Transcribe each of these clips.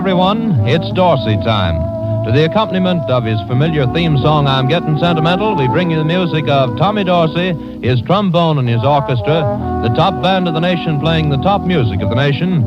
everyone, it's Dorsey time. To the accompaniment of his familiar theme song, I'm Getting Sentimental, we bring you the music of Tommy Dorsey, his trombone and his orchestra, the top band of the nation playing the top music of the nation.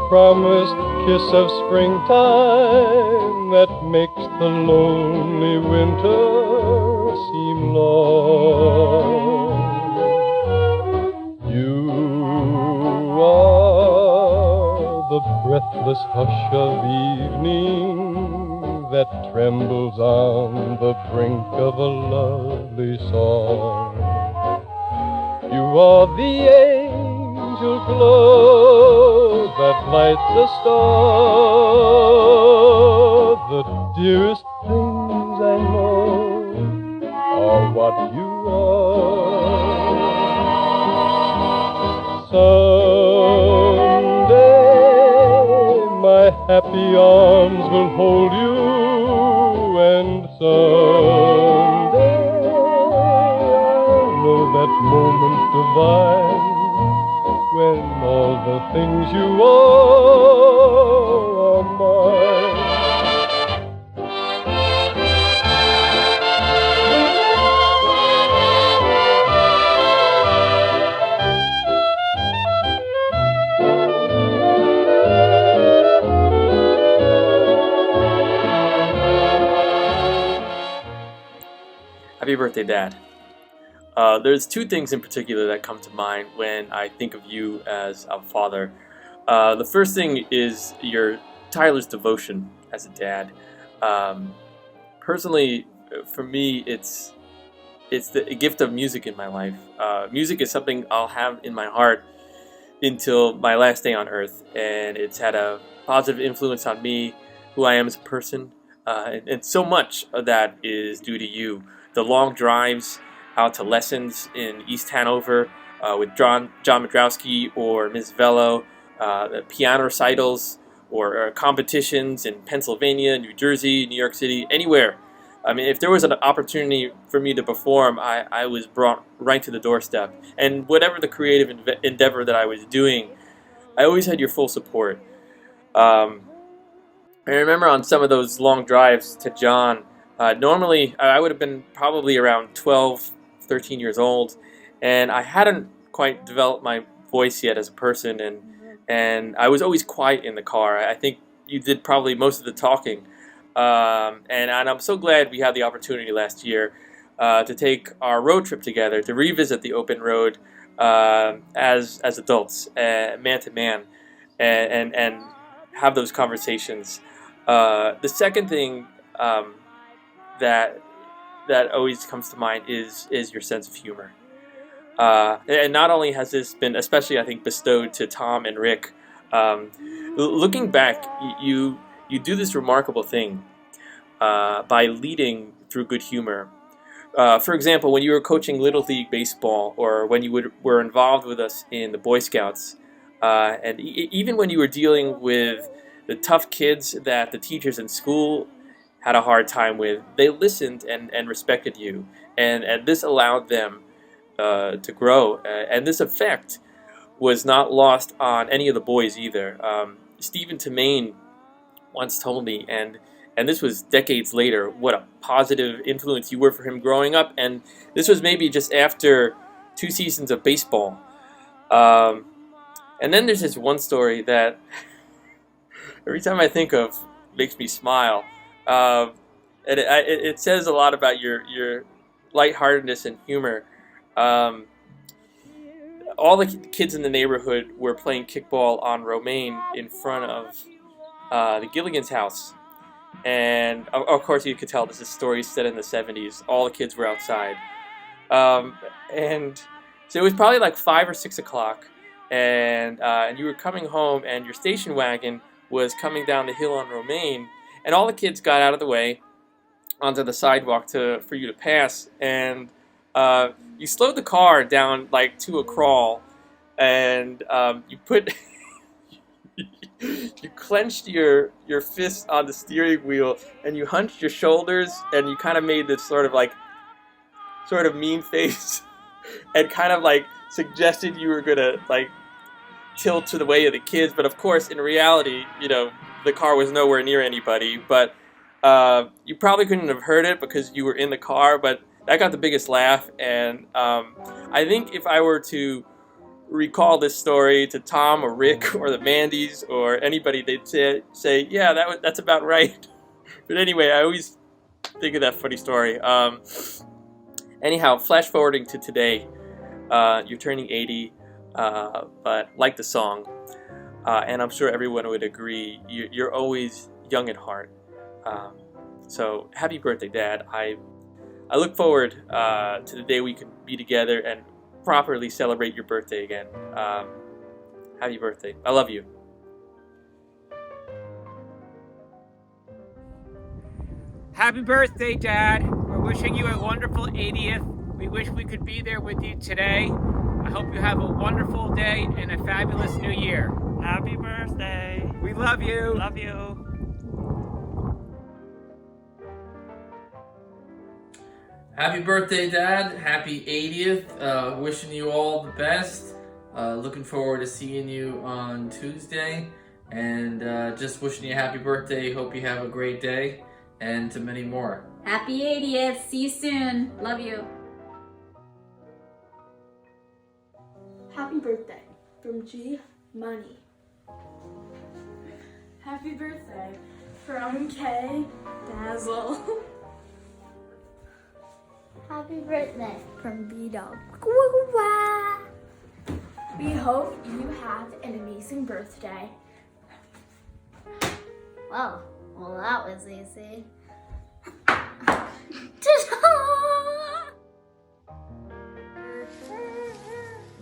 Promised kiss of springtime that makes the lonely winter seem long. You are the breathless hush of evening that trembles on the brink of a lovely song. You are the angel glow that lights a star. The dearest things I know are what you are. Someday my happy arms will hold you, and someday I'll know that moment divine when all the things you are mine. Happy birthday, Dad. There's two things in particular that come to mind when I think of you as a father. The first thing is your tireless devotion as a dad. Personally, for me, it's the gift of music in my life. Music is something I'll have in my heart until my last day on earth, and it's had a positive influence on me, who I am as a person, and so much of that is due to you. The long drives out to lessons in East Hanover with John Madrowski or Ms. Vello, the piano recitals or competitions in Pennsylvania, New Jersey, New York City, anywhere. I mean, if there was an opportunity for me to perform, I was brought right to the doorstep. And whatever the creative endeavor that I was doing, I always had your full support. I remember on some of those long drives to John, normally I would have been probably around 12, 13 years old, and I hadn't quite developed my voice yet as a person, and I was always quiet in the car. I think you did probably most of the talking, and I'm so glad we had the opportunity last year to take our road trip together, to revisit the open road as adults, man to man, and have those conversations. The second thing that always comes to mind is your sense of humor. And not only has this been, especially I think, bestowed to Tom and Rick, looking back, you do this remarkable thing by leading through good humor. For example, when you were coaching Little League Baseball, or when you were involved with us in the Boy Scouts, and even when you were dealing with the tough kids that the teachers in school had a hard time with, they listened and respected you, and this allowed them to grow. And this effect was not lost on any of the boys either. Stephen Tamain once told me, and and this was decades later, what a positive influence you were for him growing up. And this was maybe just after 2 seasons of baseball. And then there's this one story that every time I think of makes me smile. And it says a lot about your lightheartedness and humor. All the kids in the neighborhood were playing kickball on Romaine in front of the Gilligan's house. And of course you could tell this is a story set in the 70s. All the kids were outside. And so it was probably like 5 or 6 o'clock. And you were coming home, and your station wagon was coming down the hill on Romaine. And all the kids got out of the way onto the sidewalk for you to pass. And you slowed the car down like to a crawl, and you put you clenched your fist on the steering wheel, and you hunched your shoulders, and you kind of made this sort of mean face, and kind of like suggested you were gonna like tilt to the way of the kids. But of course, in reality, the car was nowhere near anybody. But you probably couldn't have heard it because you were in the car, but that got the biggest laugh. And I think if I were to recall this story to Tom or Rick or the Mandys or anybody, they'd say yeah, that's about right. But anyway, I always think of that funny story. Anyhow, flash forwarding to today, you're turning 80, but like the song, and I'm sure everyone would agree, you're always young at heart. So happy birthday, Dad. I look forward to the day we can be together and properly celebrate your birthday again. Happy birthday. I love you. Happy birthday, Dad. We're wishing you a wonderful 80th. We wish we could be there with you today. I hope you have a wonderful day and a fabulous new year. Happy birthday. We love you. Love you. Happy birthday, Dad. Happy 80th. Wishing you all the best. Looking forward to seeing you on Tuesday. And just wishing you a happy birthday. Hope you have a great day. And to many more. Happy 80th. See you soon. Love you. Happy birthday from G Money. Happy birthday from K Dazzle. Happy birthday from B-Dog. We hope you have an amazing birthday. Well, that was easy.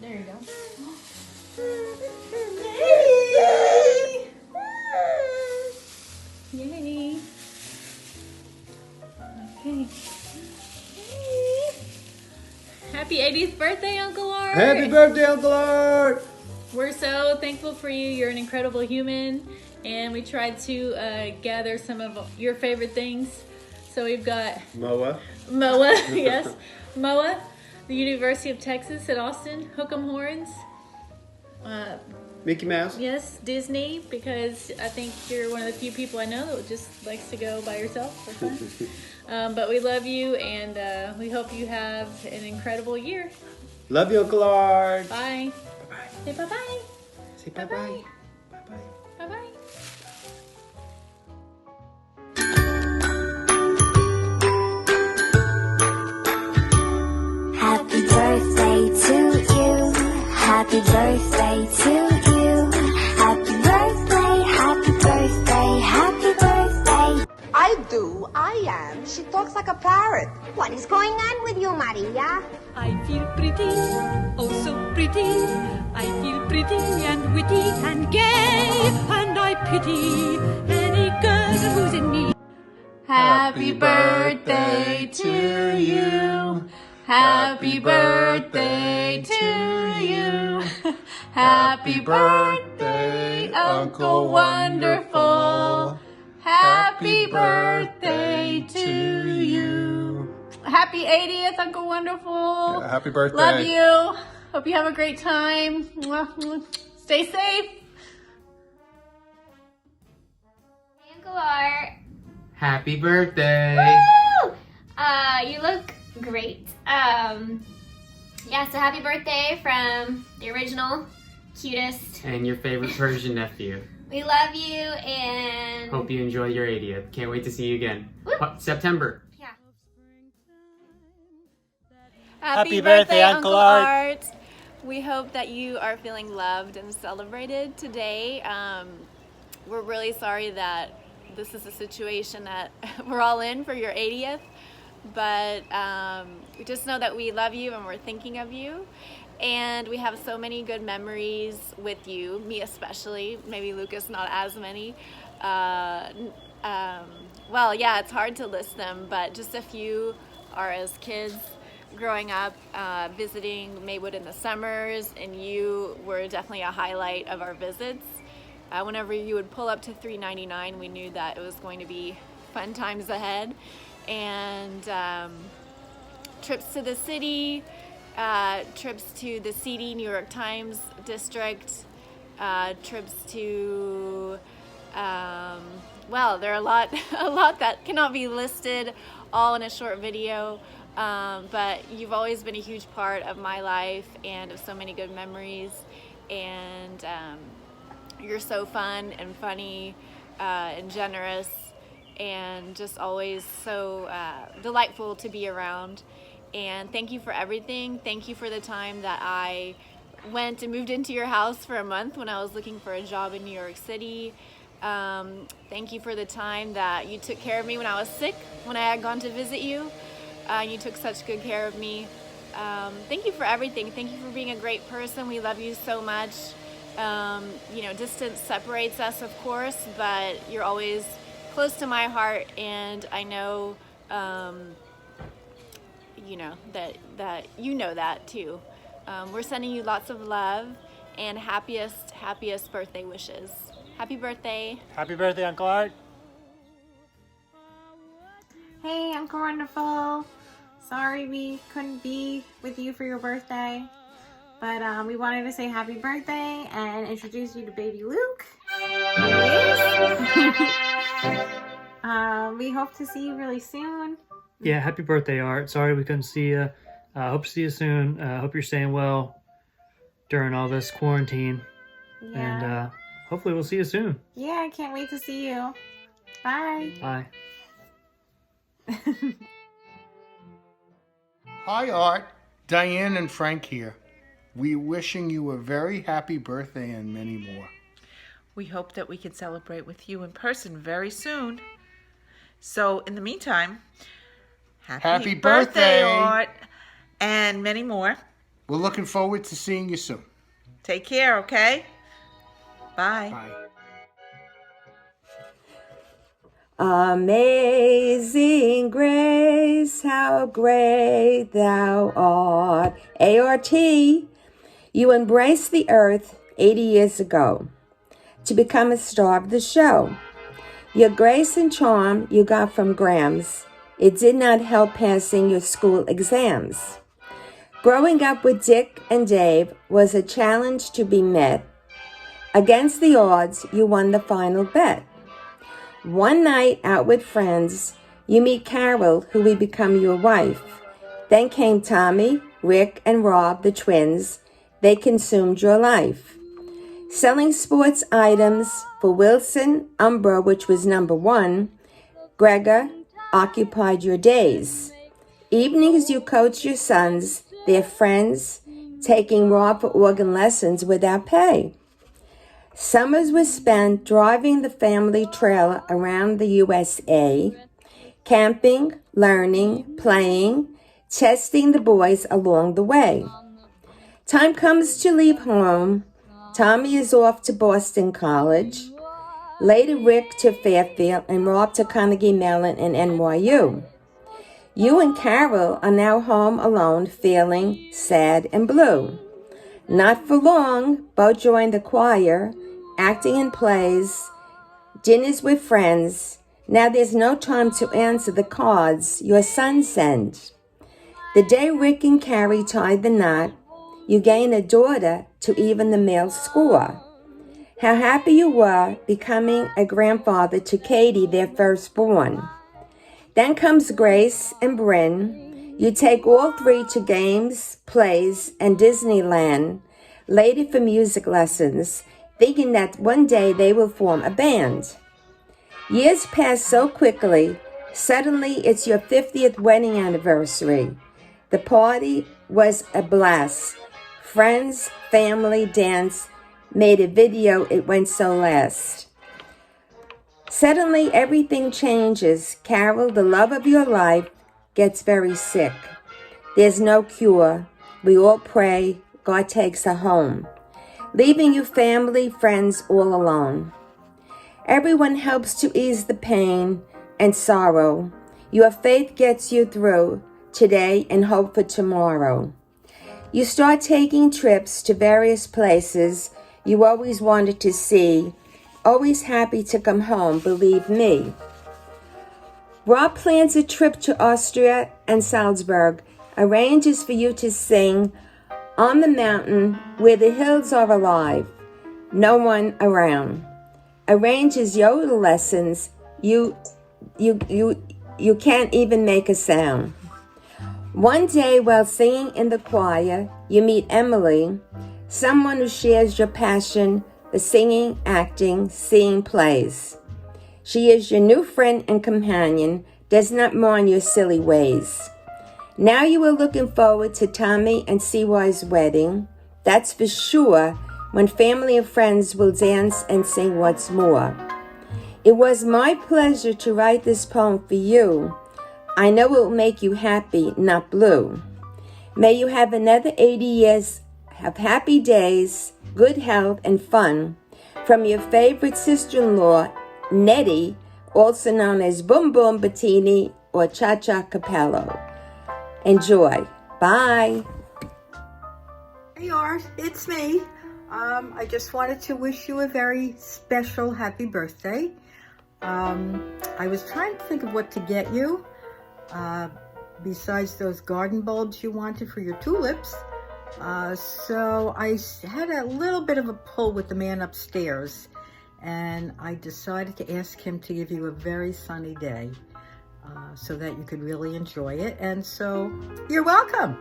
There you go. Yay! Okay. Happy 80th birthday, Uncle Art! Happy birthday, Uncle Art! We're so thankful for you. You're an incredible human, and we tried to gather some of your favorite things. So we've got Moa, yes, Moa, the University of Texas at Austin, Hook'em Horns. Mickey Mouse. Yes, Disney, because I think you're one of the few people I know that just likes to go by yourself for fun. But we love you, and we hope you have an incredible year. Love you, Uncle Art. Bye. Bye-bye. Say bye-bye. Say bye-bye. Bye-bye. Bye-bye. Happy birthday to you. Happy birthday to you. Happy birthday, happy birthday, happy birthday. I am. She talks like a parrot. What is going on with you, Maria? I feel pretty, oh so pretty. I feel pretty and witty and gay, and I pity any girl who's in need. Happy birthday to you. Happy birthday to you. Happy birthday, Uncle Wonderful. Happy birthday to you. Happy 80th, Uncle Wonderful. Yeah, happy birthday. Love you. Hope you have a great time. Stay safe. Uncle Art. Happy birthday! Woo! You look great. Yeah, so happy birthday from the original, cutest. And your favorite Persian nephew. We love you and... Hope you enjoy your 80th. Can't wait to see you again. September. Yeah. Happy birthday, Uncle Art. We hope that you are feeling loved and celebrated today. We're really sorry that this is a situation that we're all in for your 80th, but we just know that we love you and we're thinking of you. And we have so many good memories with you, me especially, maybe Lucas not as many. Well, yeah, it's hard to list them, but just a few are as kids growing up, visiting Maywood in the summers, and you were definitely a highlight of our visits. Whenever you would pull up to 399, we knew that it was going to be fun times ahead. And trips to the city, trips to the CD New York Times district, trips to, well, there are a lot that cannot be listed all in a short video, but you've always been a huge part of my life and of so many good memories, and you're so fun and funny and generous and just always so delightful to be around. And thank you for everything. Thank you for the time that I went and moved into your house for a month when I was looking for a job in New York City. Thank you for the time that you took care of me when I was sick, when I had gone to visit you. You took such good care of me. Thank you for everything. Thank you for being a great person. We love you so much. You know, distance separates us, of course, but you're always close to my heart, and I know, you know, that you know that too. We're sending you lots of love and happiest birthday wishes. Happy birthday. Happy birthday, Uncle Art. Hey, Uncle Wonderful. Sorry we couldn't be with you for your birthday, but we wanted to say happy birthday and introduce you to baby Luke. We hope to see you really soon. Yeah, happy birthday, Art. Sorry we couldn't see you. Hope to see you soon. Hope you're staying well during all this quarantine. Yeah. And hopefully we'll see you soon. Yeah, I can't wait to see you. Bye. Bye. Hi, Art. Diane and Frank here. We're wishing you a very happy birthday and many more. We hope that we can celebrate with you in person very soon. So, in the meantime, happy birthday, Art, and many more. We're looking forward to seeing you soon. Take care, okay? Bye. Bye. Amazing grace, how great thou art. A.R.T., you embraced the earth 80 years ago to become a star of the show. Your grace and charm you got from Grams. It did not help passing your school exams. Growing up with Dick and Dave was a challenge to be met. Against the odds, you won the final bet. One night out with friends, you meet Carol, who will become your wife. Then came Tommy, Rick, and Rob, the twins. They consumed your life. Selling sports items for Wilson, Umbro, which was number one, Gregor occupied your days. Evenings you coached your sons, their friends, taking Rob for organ lessons without pay. Summers were spent driving the family trailer around the USA, camping, learning, playing, testing the boys along the way. Time comes to leave home. Tommy is off to Boston College. Later Rick to Fairfield and Rob to Carnegie Mellon and NYU. You and Carol are now home alone, feeling sad and blue. Not for long, both joined the choir, acting in plays, dinners with friends. Now there's no time to answer the cards your sons send. The day Rick and Carrie tied the knot, you gain a daughter to even the male score. how happy you were becoming a grandfather to Katie, their firstborn. Then comes Grace and Bryn. You take all three to games, plays, and Disneyland, later for music lessons, thinking that one day they will form a band. Years pass so quickly. Suddenly, it's your 50th wedding anniversary. The party was a blast. Friends, family, dance, made a video, it went so fast. Suddenly, everything changes. Carol, the love of your life, gets very sick. There's no cure. We all pray God takes her home, leaving you family, friends all alone. Everyone helps to ease the pain and sorrow. Your faith gets you through today and hope for tomorrow. You start taking trips to various places you always wanted to see, always happy to come home, believe me. Rob plans a trip to Austria and Salzburg, arranges for you to sing on the mountain where the hills are alive, no one around. Arranges yoga lessons, you can't even make a sound. One day while singing in the choir, you meet Emily, someone who shares your passion for singing, acting, seeing plays. She is your new friend and companion, does not mind your silly ways. Now you are looking forward to Tommy and CY's wedding. That's for sure, when family and friends will dance and sing once more. It was my pleasure to write this poem for you. I know it will make you happy, not blue. May you have another 80 years of happy days, good health, and fun from your favorite sister-in-law, Nettie, also known as Boom Boom Bettini or Cha Cha Capello. Enjoy. Bye. Hey, Art, it's me. I just wanted to wish you a very special happy birthday. I was trying to think of what to get you, besides those garden bulbs you wanted for your tulips. So I had a little bit of a pull with the man upstairs, and I decided to ask him to give you a very sunny day, so that you could really enjoy it. And so you're welcome.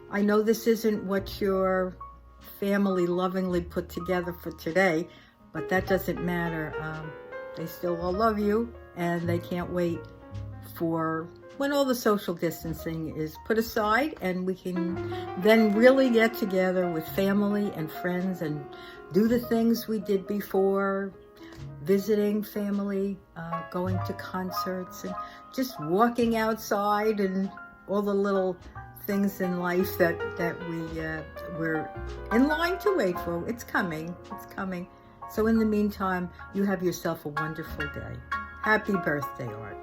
I know this isn't what your family lovingly put together for today, but that doesn't matter. They still all love you, and they can't wait for when all the social distancing is put aside and we can then really get together with family and friends and do the things we did before, visiting family, going to concerts, and just walking outside, and all the little things in life that we're in line to wait for. It's coming. So in the meantime, you have yourself a wonderful day. Happy birthday, Art.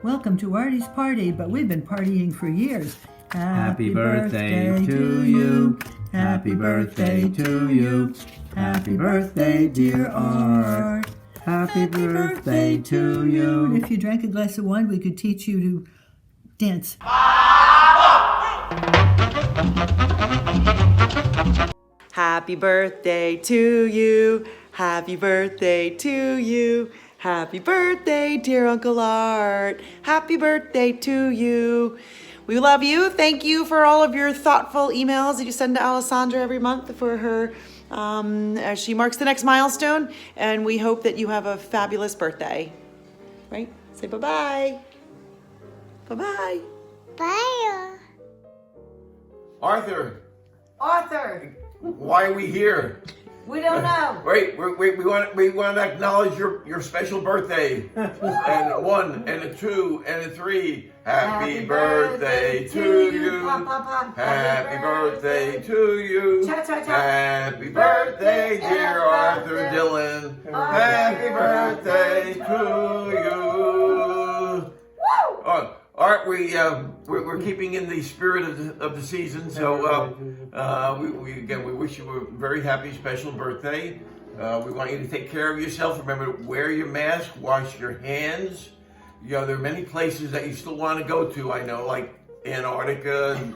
Welcome to Artie's party, but we've been partying for years. Happy birthday to you. Happy birthday to you. Happy birthday, dear Art. Happy birthday to you. And if you drank a glass of wine, we could teach you to dance. Happy birthday to you. Happy birthday to you. Happy birthday, dear Uncle Art. Happy birthday to you. We love you. Thank you for all of your thoughtful emails that you send to Alessandra every month for her, as she marks the next milestone. And we hope that you have a fabulous birthday. Right? Say bye-bye. Bye-bye. Bye. Arthur, Arthur, why are we here? we don't know. Wait, we want to acknowledge your special birthday. And 1 and a 2 and a 3. Happy birthday to you. Happy birthday to you. Happy birthday, dear Arthur Dillon. Happy birthday to you. Art, we're keeping in the spirit of the season, so we wish you a very happy special birthday. We want you to take care of yourself. Remember to wear your mask, wash your hands. You know, there are many places that you still want to go to. I know, like Antarctica,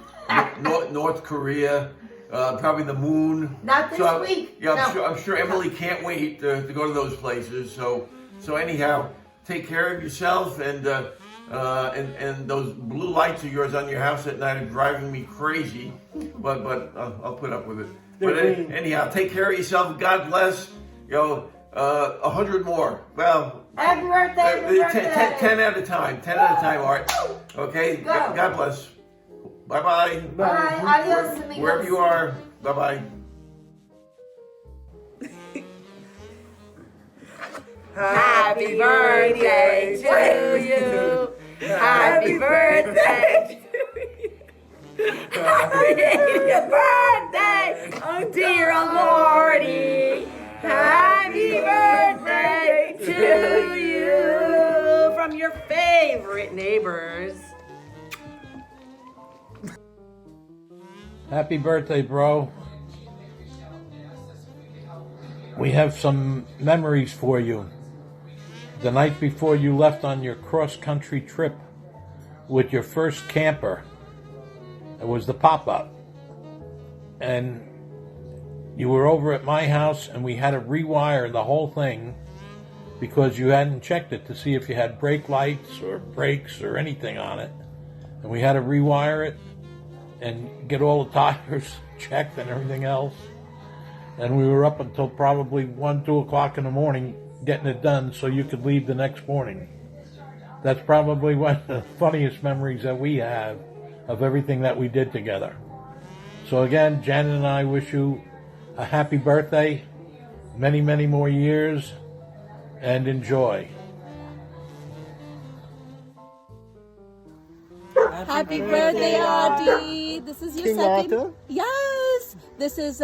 North Korea. probably the moon. Not this week. Yeah, No. I'm sure Emily can't wait to go to those places. So anyhow, take care of yourself, and those blue lights of yours on your house at night are driving me crazy. But I'll put up with it. But anyhow, take care of yourself. God bless. 100 more. Well, Happy birthday! 10 at a time. 10 at a time, Art. Okay? Go. God bless. Bye-bye. Bye. Adios, amigos. Wherever you are. Bye-bye. Happy birthday to you. Happy birthday to you. Happy birthday, oh dear Lordy. Happy birthday to you from your favorite neighbors. Happy birthday, bro. We have some memories for you. The night before you left on your cross-country trip with your first camper, it was the pop-up. And you were over at my house and we had to rewire the whole thing because you hadn't checked it to see if you had brake lights or brakes or anything on it. And we had to rewire it and get all the tires checked and everything else. And we were up until probably 1, 2 o'clock in the morning getting it done so you could leave the next morning. That's probably one of the funniest memories that we have of everything that we did together. So again, Janet and I wish you a happy birthday, many, many more years, and enjoy. Happy birthday, Audie. This is your King second. Arthur? Yes. This is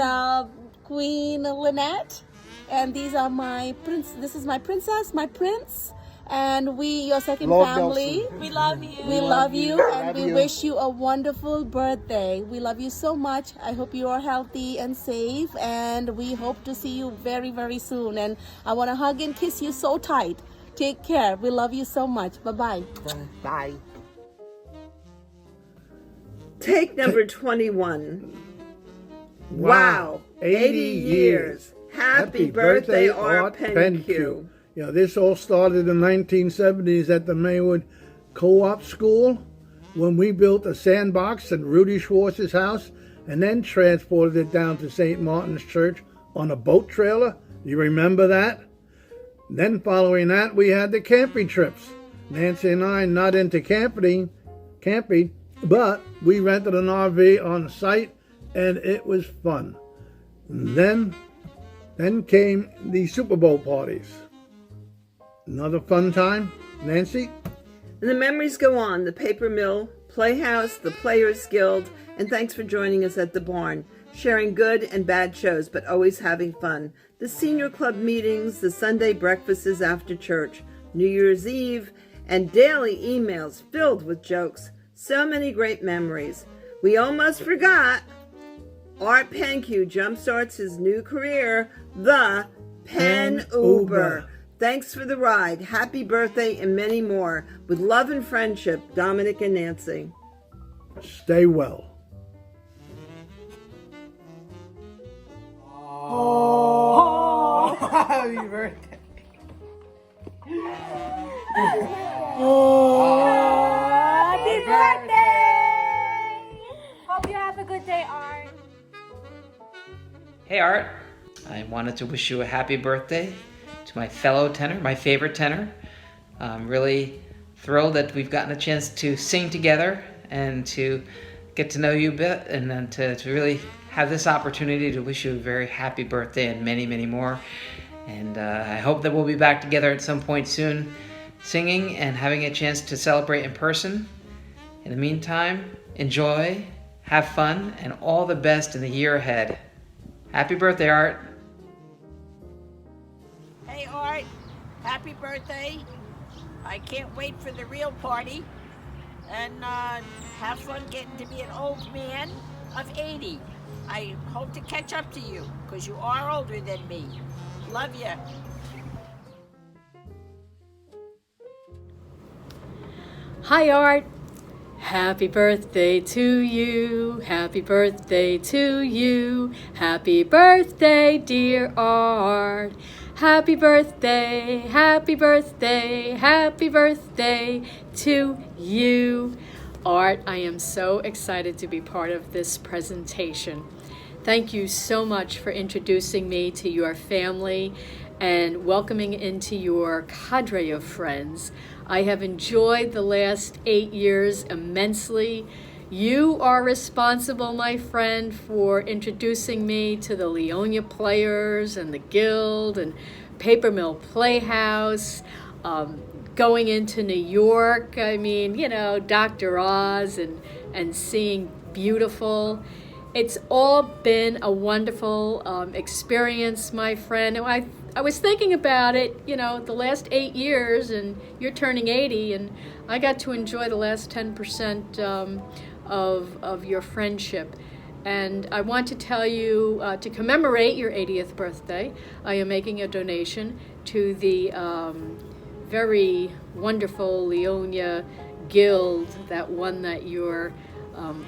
Queen Lynette, and these are my prince. This is my princess, my prince, and your second Lord family. Nelson. We love you. We love you, and we wish you a wonderful birthday. We love you so much. I hope you are healthy and safe, and we hope to see you very, very soon. And I want to hug and kiss you so tight. Take care. We love you so much. Bye-bye. Bye. Take number 21. Wow, 80 years. Happy birthday, Art Penque. This all started in the 1970s at the Maywood Co-op School when we built a sandbox at Rudy Schwartz's house and then transported it down to St. Martin's Church on a boat trailer. You remember that? Then following that, we had the camping trips. Nancy and I not into camping, but we rented an RV on site and it was fun. And then came the Super Bowl parties. Another fun time. Nancy? And the memories go on. The paper mill, Playhouse, the Players Guild, and thanks for joining us at the barn. Sharing good and bad shows, but always having fun. The senior club meetings, the Sunday breakfasts after church, New Year's Eve, and daily emails filled with jokes. So many great memories. We almost forgot. Art Penque jumpstarts his new career, the Pen Uber. Thanks for the ride. Happy birthday and many more. With love and friendship, Dominic and Nancy. Stay well. Oh, happy birthday. Happy birthday! Hope you have a good day, Art. Hey Art, I wanted to wish you a happy birthday to my fellow tenor, my favorite tenor. I'm really thrilled that we've gotten a chance to sing together and to get to know you a bit, and then to really have this opportunity to wish you a very happy birthday and many, many more. And I hope that we'll be back together at some point soon, singing and having a chance to celebrate in person. In the meantime, enjoy, have fun, and all the best in the year ahead. Happy birthday, Art. Hey, Art. Happy birthday. I can't wait for the real party. And have fun getting to be an old man of 80. I hope to catch up to you, because you are older than me. Love you. Hi, Art. Happy birthday to you, happy birthday to you, happy birthday, dear Art. Happy birthday, happy birthday, happy birthday to you. Art, I am so excited to be part of this presentation. Thank you so much for introducing me to your family and welcoming into your cadre of friends. I have enjoyed the last 8 years immensely. You are responsible, my friend, for introducing me to the Leonia Players and the Guild and Paper Mill Playhouse, going into New York, I mean, you know, Dr. Oz and seeing Beautiful. It's all been a wonderful experience, my friend. And I was thinking about it, you know, the last 8 years, and you're turning 80, and I got to enjoy the last 10% of your friendship. And I want to tell you, to commemorate your 80th birthday, I am making a donation to the very wonderful Leonia Guild, that one that you're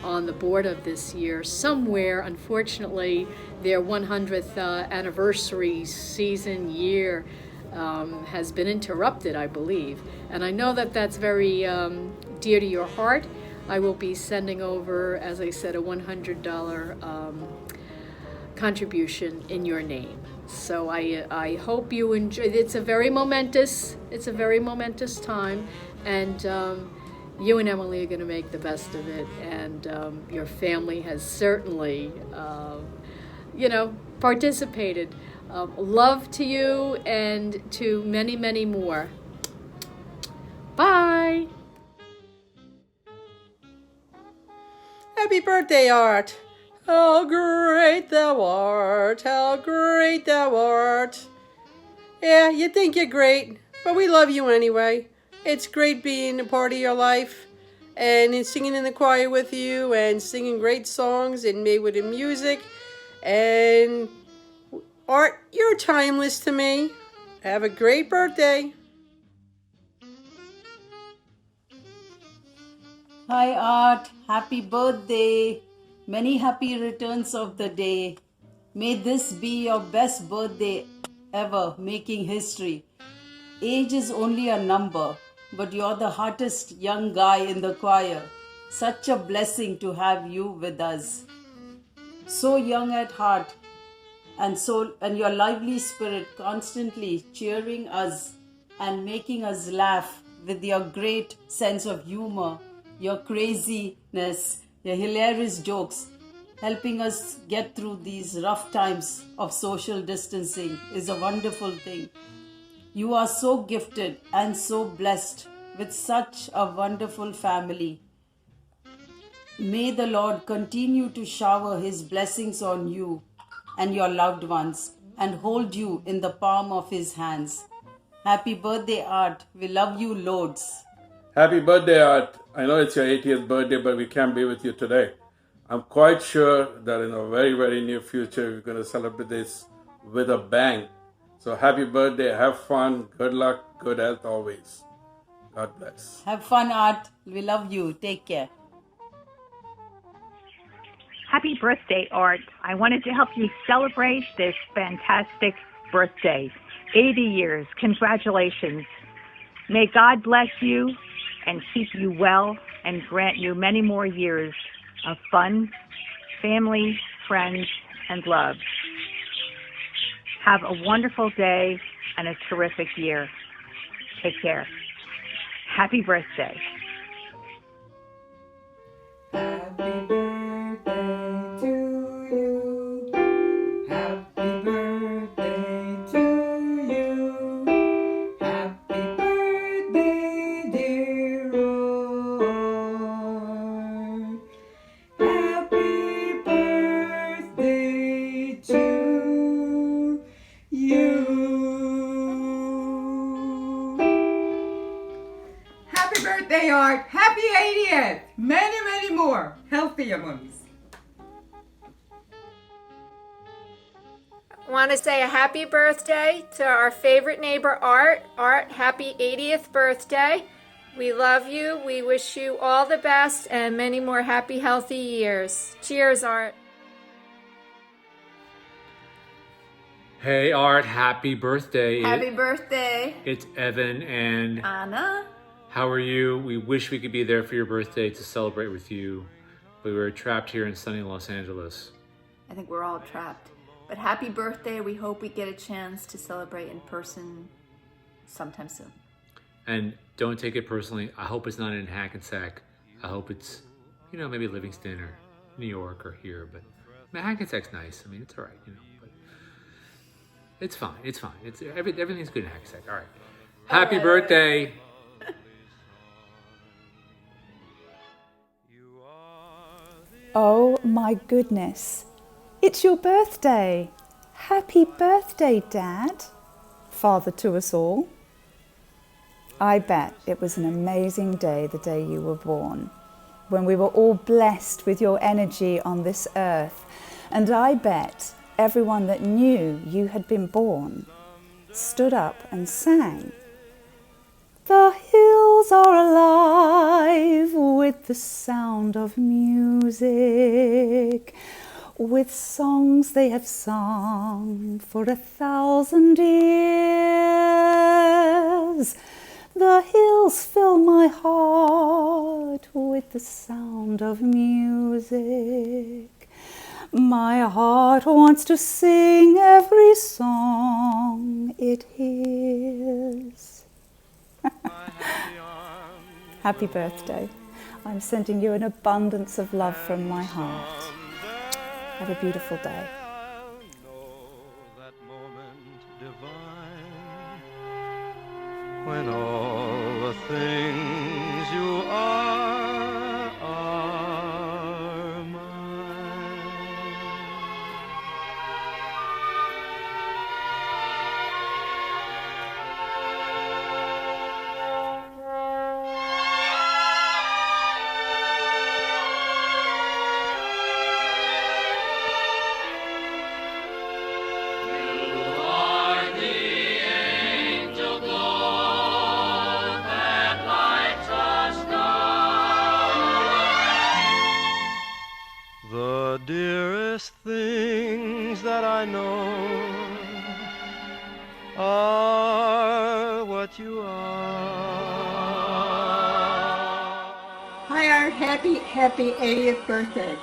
on the board of this year. Somewhere, unfortunately, their 100th anniversary season year has been interrupted, I believe. And I know that that's very dear to your heart. I will be sending over, as I said, a $100 contribution in your name. So I hope you enjoy. It's a very momentous time, and you and Emily are going to make the best of it, and your family has certainly, participated. Love to you and to many, many more. Bye. Happy birthday, Art. How great thou art. How great thou art. Yeah, you think you're great, but we love you anyway. It's great being a part of your life and singing in the choir with you and singing great songs in Maywood and music. And Art, you're timeless to me. Have a great birthday. Hi Art, happy birthday. Many happy returns of the day. May this be your best birthday ever, making history. Age is only a number, but you're the hottest young guy in the choir. Such a blessing to have you with us. So young at heart, and your lively spirit constantly cheering us and making us laugh with your great sense of humor, your craziness, your hilarious jokes, helping us get through these rough times of social distancing is a wonderful thing. You are so gifted and so blessed with such a wonderful family. May the Lord continue to shower His blessings on you and your loved ones and hold you in the palm of His hands. Happy birthday, Art. We love you loads. Happy birthday, Art. I know it's your 80th birthday, but we can't be with you today. I'm quite sure that in a very, very near future, we're going to celebrate this with a bang. So happy birthday. Have fun. Good luck. Good health always. God bless. Have fun, Art. We love you. Take care. Happy birthday, Art. I wanted to help you celebrate this fantastic birthday. 80 years. Congratulations. May God bless you and keep you well and grant you many more years of fun, family, friends, and love. Have a wonderful day and a terrific year. Take care. Happy birthday. Happy birthday, Art. Happy 80th. Many, many more healthier ones. Want to say a happy birthday to our favorite neighbor, Art. Art, happy 80th birthday. We love you. We wish you all the best and many more happy, healthy years. Cheers, Art. Hey Art, happy birthday. Happy birthday. It's Evan and Anna. how are you? We wish we could be there for your birthday to celebrate with you, but we were trapped here in sunny Los Angeles. I think we're all trapped. But happy birthday. We hope we get a chance to celebrate in person sometime soon. And don't take it personally. I hope it's not in Hackensack. I hope it's, maybe Livingston or New York or here, but Hackensack's nice. I mean, it's all right, but it's fine. It's fine. Everything's good in Hackensack. All right. Happy birthday. Oh my goodness. It's your birthday. Happy birthday, Dad. Father to us all. I bet it was an amazing day the day you were born, when we were all blessed with your energy on this earth. And I bet everyone that knew you had been born stood up and sang. The hills are alive with the sound of music, with songs they have sung for 1,000 years. The hills fill my heart with the sound of music. My heart wants to sing every song it hears. Happy birthday. I'm sending you an abundance of love from my heart. Have a beautiful day. When all the things you are mine. The dearest things that I know are what you are. Hi, Art. Happy 80th birthday.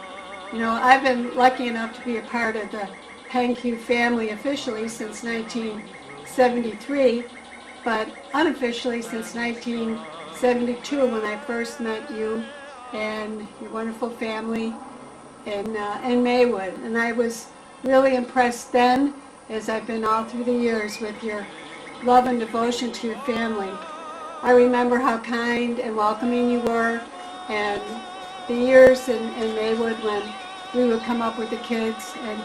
I've been lucky enough to be a part of the Penque family officially since 1973, but unofficially since 1972 when I first met you and your wonderful family in Maywood. And I was really impressed then, as I've been all through the years, with your love and devotion to your family. I remember how kind and welcoming you were, and the years in Maywood when we would come up with the kids, and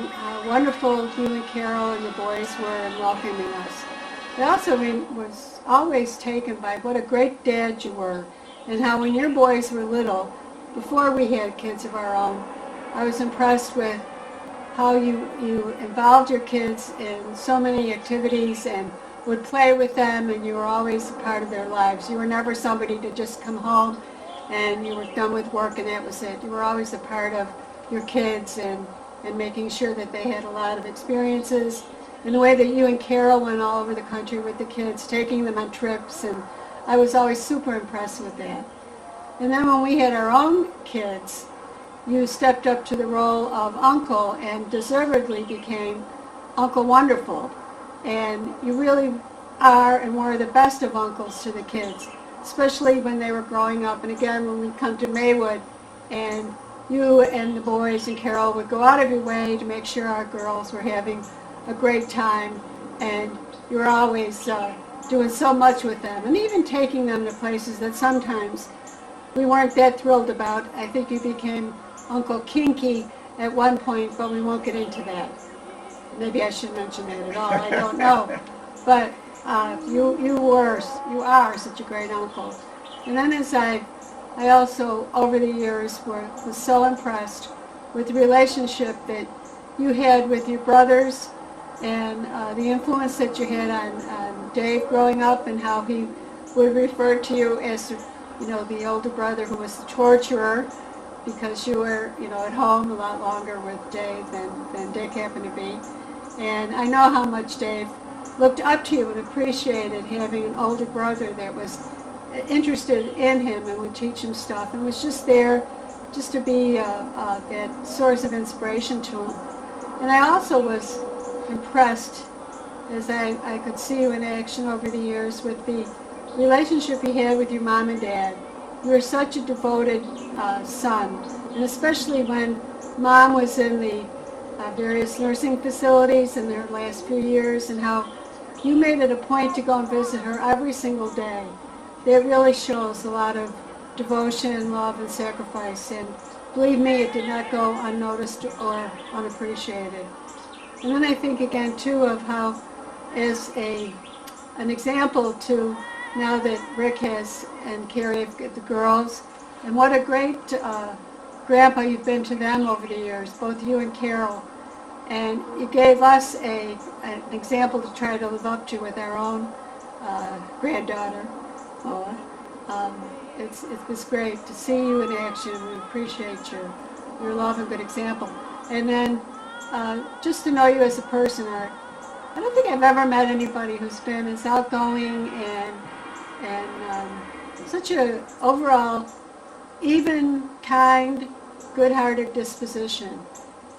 how wonderful you and Carol and the boys were in welcoming us. I also was always taken by what a great dad you were, and how when your boys were little, before we had kids of our own, I was impressed with how you involved your kids in so many activities and would play with them, and you were always a part of their lives. You were never somebody to just come home and you were done with work and that was it. You were always a part of your kids and making sure that they had a lot of experiences. And the way that you and Carol went all over the country with the kids, taking them on trips, and I was always super impressed with that. And then when we had our own kids, you stepped up to the role of uncle and deservedly became Uncle Wonderful. And you really are and were the best of uncles to the kids, especially when they were growing up. And again, when we come to Maywood, and you and the boys and Carol would go out of your way to make sure our girls were having a great time. And you were always doing so much with them, and even taking them to places that sometimes we weren't that thrilled about. I think you became Uncle Kinky at one point, but we won't get into that. Maybe I shouldn't mention that at all, I don't know. But you are such a great uncle. And then as I also, over the years, was so impressed with the relationship that you had with your brothers and the influence that you had on Dave growing up, and how he would refer to you as, the older brother who was the torturer, because you were, at home a lot longer with Dave than Dick happened to be. And I know how much Dave looked up to you and appreciated having an older brother that was interested in him and would teach him stuff and was just there just to be that source of inspiration to him. And I also was impressed, as I could see you in action over the years, with the relationship you had with your mom and dad. You were such a devoted son, and especially when Mom was in the various nursing facilities in their last few years, and how you made it a point to go and visit her every single day. That really shows a lot of devotion, love, and sacrifice, and believe me, it did not go unnoticed or unappreciated. And then I think again too of how, as an example to, now that Rick has and Carrie have got the girls, and what a great grandpa you've been to them over the years, both you and Carol. And you gave us an example to try to live up to with our own granddaughter, Moa. It was great to see you in action. We appreciate your love and good example. And then just to know you as a person, Art, I don't think I've ever met anybody who's been as outgoing and such a overall even, kind, good-hearted disposition.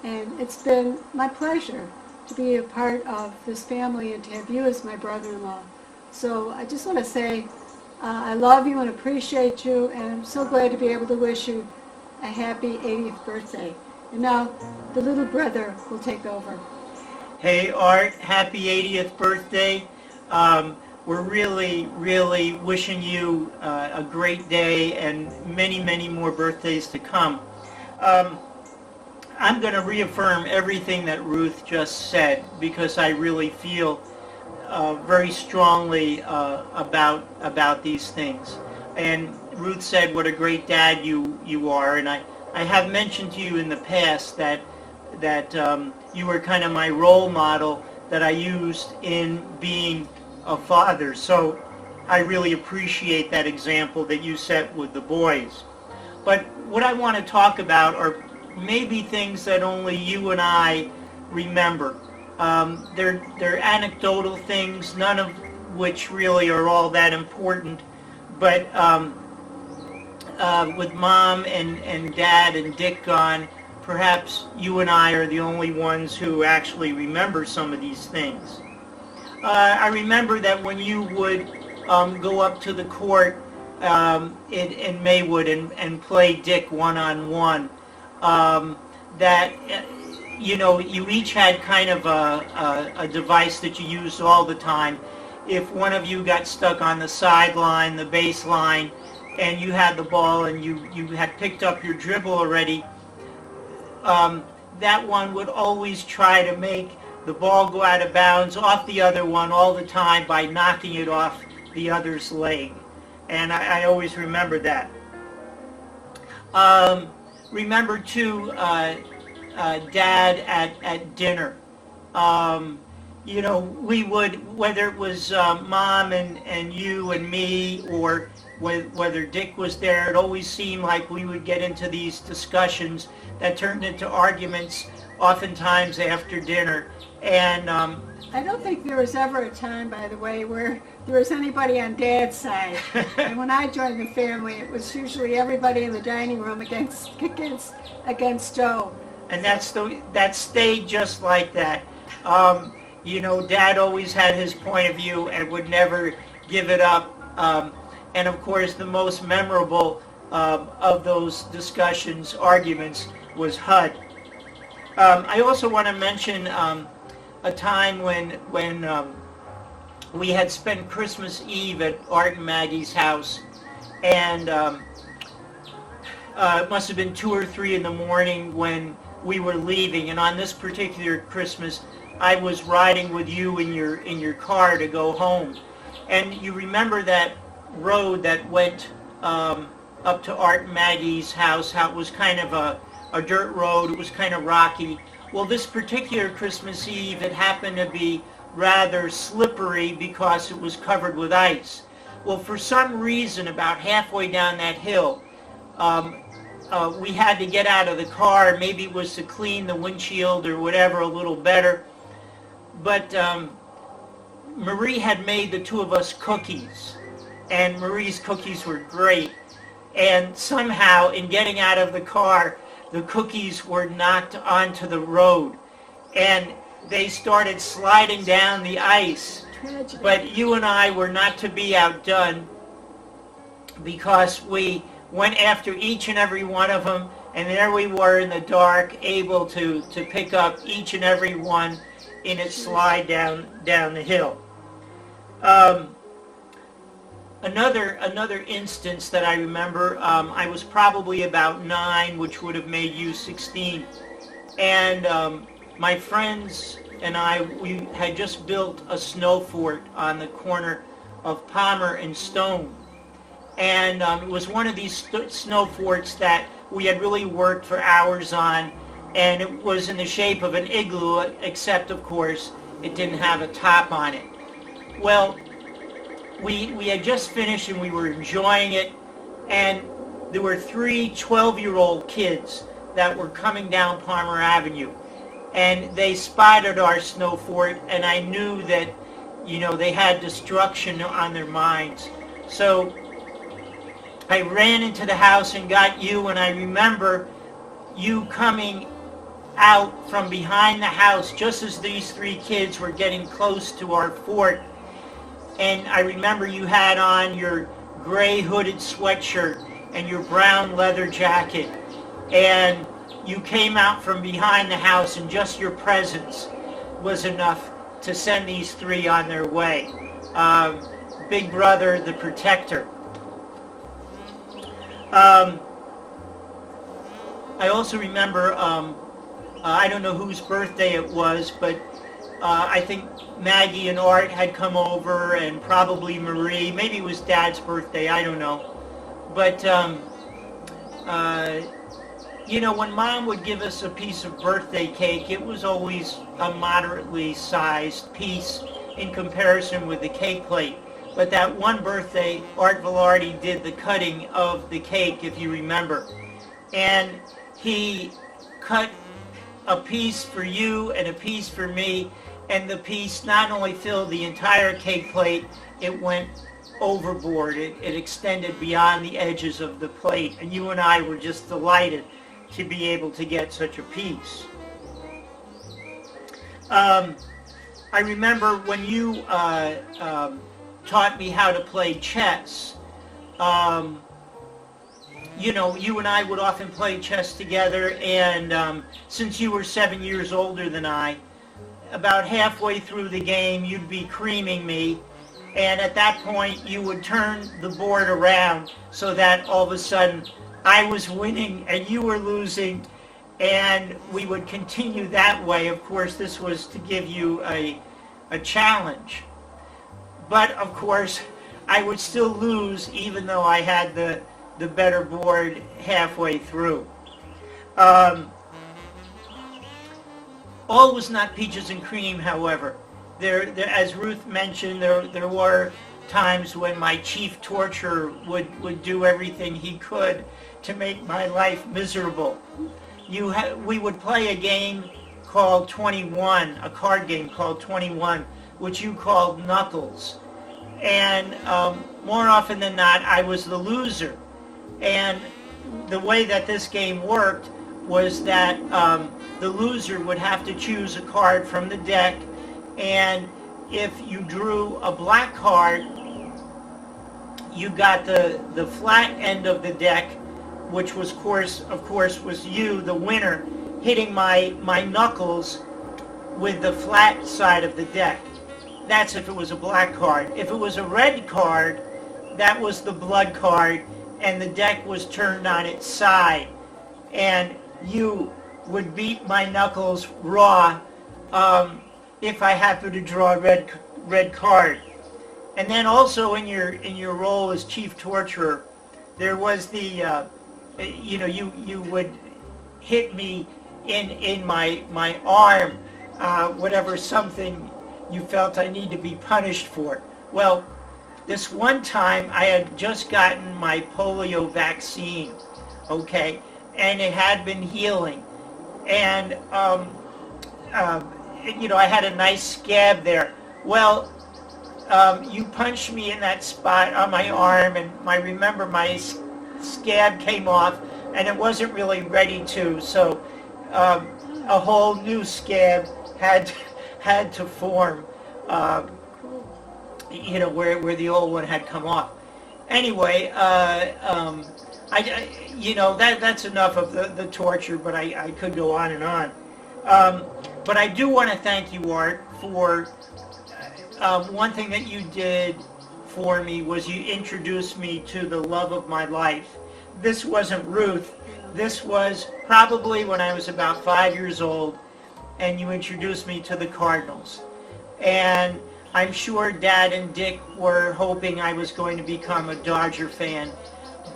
And it's been my pleasure to be a part of this family and to have you as my brother-in-law. So I just want to say I love you and appreciate you, and I'm so glad to be able to wish you a happy 80th birthday. And now the little brother will take over. Hey Art, happy 80th birthday. We're really, really wishing you a great day and many, many more birthdays to come. I'm going to reaffirm everything that Ruth just said, because I really feel very strongly about these things. And Ruth said what a great dad you are, and I have mentioned to you in the past that you were kind of my role model that I used in being a father. So I really appreciate that example that you set with the boys. But what I want to talk about are maybe things that only you and I remember. They're anecdotal things, none of which really are all that important. But with Mom and Dad and Dick gone, perhaps you and I are the only ones who actually remember some of these things. I remember that when you would go up to the court in Maywood and play Dick one-on-one, that you each had kind of a device that you used all the time. If one of you got stuck on the sideline, the baseline, and you had the ball and you had picked up your dribble already, that one would always try to make the ball go out of bounds off the other one all the time by knocking it off the other's leg. And I always remember that. Remember too, Dad at dinner. We would, whether it was Mom and you and me, or whether Dick was there, it always seemed like we would get into these discussions that turned into arguments, oftentimes after dinner. And I don't think there was ever a time, by the way, where there was anybody on Dad's side. And when I joined the family, it was usually everybody in the dining room against Joe. And that stayed just like that. Dad always had his point of view and would never give it up. And of course, the most memorable of those discussions, arguments, was HUD. I also want to mention a time when we had spent Christmas Eve at Art and Maggie's house, and it must have been 2 or 3 in the morning when we were leaving. And on this particular Christmas, I was riding with you in your car to go home. And you remember that road that went up to Art and Maggie's house, how it was kind of a dirt road, it was kind of rocky. Well, this particular Christmas Eve, it happened to be rather slippery because it was covered with ice. Well, for some reason, about halfway down that hill, we had to get out of the car. Maybe it was to clean the windshield or whatever a little better. But Marie had made the two of us cookies, and Marie's cookies were great. And somehow, in getting out of the car, the cookies were knocked onto the road, and they started sliding down the ice. Tragedy. But you and I were not to be outdone, because we went after each and every one of them, and there we were in the dark, able to pick up each and every one in its slide down the hill. Another instance that I remember, I was probably about 9, which would have made you 16, and my friends and we had just built a snow fort on the corner of Palmer and Stone, and it was one of these snow forts that we had really worked for hours on, and it was in the shape of an igloo, except of course it didn't have a top on it. Well, we had just finished and we were enjoying it, and there were 3 12-year-old kids that were coming down Palmer Avenue, and they spotted our snow fort, and I knew that, you know, they had destruction on their minds. So I ran into the house and got you, and I remember you coming out from behind the house just as these 3 kids were getting close to our fort. And I remember you had on your gray hooded sweatshirt and your brown leather jacket, and you came out from behind the house, and just your presence was enough to send these 3 on their way. Big Brother, the protector. I also remember, I don't know whose birthday it was, but I think Maggie and Art had come over, and probably Marie. Maybe it was Dad's birthday, I don't know. But, you know, when Mom would give us a piece of birthday cake, it was always a moderately sized piece in comparison with the cake plate. But that one birthday, Art Velarde did the cutting of the cake, if you remember. And he cut a piece for you and a piece for me, and the piece not only filled the entire cake plate, it went overboard. It extended beyond the edges of the plate, and you and I were just delighted to be able to get such a piece. I remember when you taught me how to play chess. You know, you and I would often play chess together, and since you were 7 years older than I, about halfway through the game you'd be creaming me, and at that point you would turn the board around so that all of a sudden I was winning and you were losing, and we would continue that way. Of course, this was to give you a challenge. But of course, I would still lose even though I had the better board halfway through. All was not peaches and cream, however. There, as Ruth mentioned, there were times when my chief torturer would do everything he could to make my life miserable. We would play a game called 21, a card game called 21, which you called Knuckles. And more often than not, I was the loser. And the way that this game worked was that the loser would have to choose a card from the deck, and if you drew a black card, you got the flat end of the deck, which was of course was you, the winner, hitting my knuckles with the flat side of the deck. That's if it was a black card. If it was a red card, that was the blood card, and the deck was turned on its side, and you would beat my knuckles raw if I happened to draw a red card. And then also in your role as chief torturer, there was the you would hit me in my arm, whatever something you felt I need to be punished for. Well, This one time I had just gotten my polio vaccine, okay, and it had been healing. And, you know, I had a nice scab there. Well, you punched me in that spot on my arm, and remember my scab came off, and it wasn't really ready to, so a whole new scab had to form, you know, where the old one had come off. Anyway, you know, that's enough of the torture, but I could go on and on. But I do want to thank you, Art, for one thing that you did for me was you introduced me to the love of my life. This wasn't Ruth. This was probably when I was about 5 years old, and you introduced me to the Cardinals. And I'm sure Dad and Dick were hoping I was going to become a Dodger fan,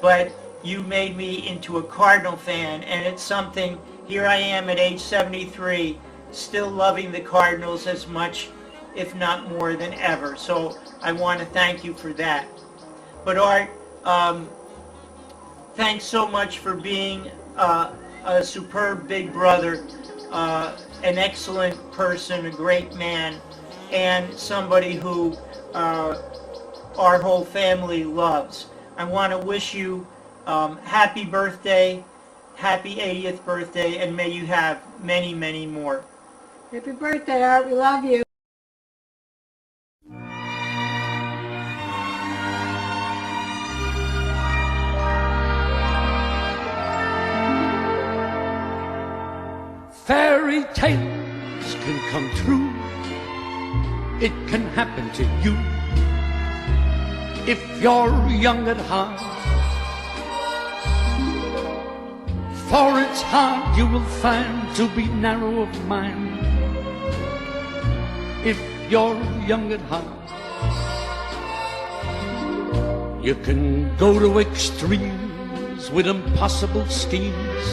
but you made me into a Cardinal fan, and it's something, here I am at age 73, still loving the Cardinals as much, if not more than ever. So I want to thank you for that. But Art, thanks so much for being a superb big brother, an excellent person, a great man, and somebody who our whole family loves. I want to wish you happy birthday, happy 80th birthday, and may you have many, many more. Happy birthday, Art. We love you. Fairy tales can come true. It can happen to you if you're young at heart. For it's hard you will find to be narrow of mind if you're young at heart. You can go to extremes with impossible schemes.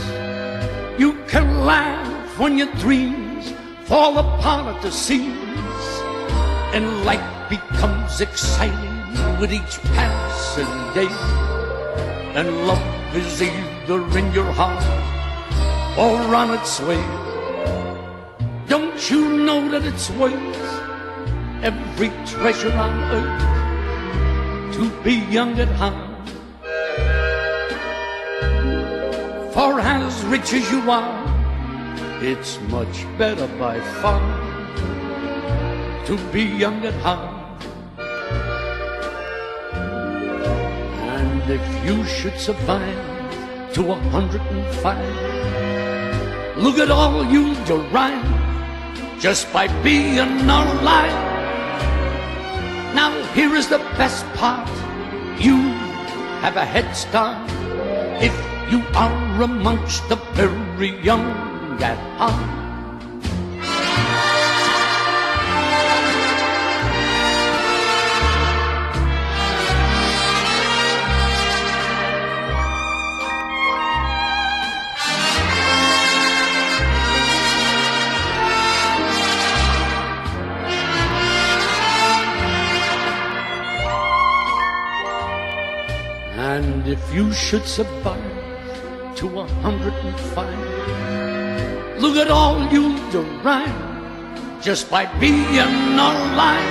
You can laugh when your dreams fall apart at the seams, and life becomes exciting with each passing day. And love is either in your heart or on its way. Don't you know that it's worth every treasure on earth to be young at heart? For as rich as you are, it's much better by far to be young at heart. And if you should survive to 105, look at all you'll derive just by being alive. Now here is the best part, you have a head start if you are amongst the very young at heart. And if you should survive to 105, look at all you'll derive just by being alive.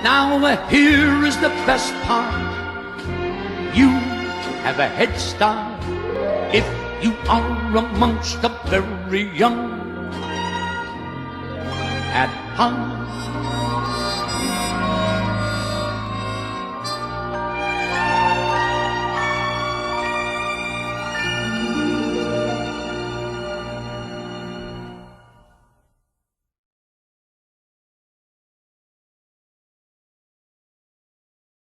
Now here is the best part, you have a head start if you are amongst the very young at heart.